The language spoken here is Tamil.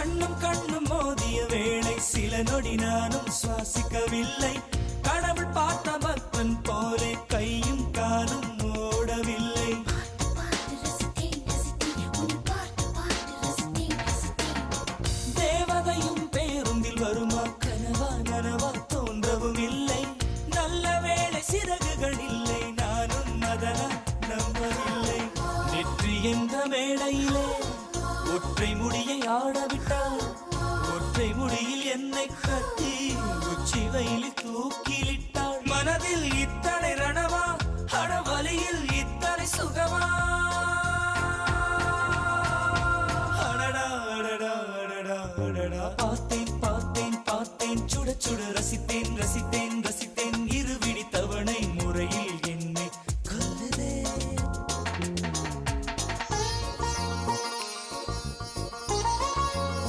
கண்ணும் மோதிய வேளை சில நொடி நானும் சுவாசிக்கவில்லை. கடவுள் பார்த்த பக்தன் போலே கையும் காலும் ஓடவில்லை. தேவதையும் பேருந்தில் வருமா கனவா நனவா தோன்றவும் இல்லை. நல்ல வேளை சிறகுகள் இல்லை, நானும் அதனா நம்பவில்லை. நெற்றி என்ற மேடையிலே ஒற்றை முடியை ஆடவிட்டால், ஒற்றை முடியில் என்னை கட்டி உச்சி வயலில் தூக்கிலிட்டாள். மனதில் இத்தனை ரணமா, அடவலியில் இத்தனை சுகமா? அடடா அடடா அடடா அடடா. பார்த்தேன் பார்த்தேன் பார்த்தேன், சுட சுட ரசித்தேன் ரசித்தேன்.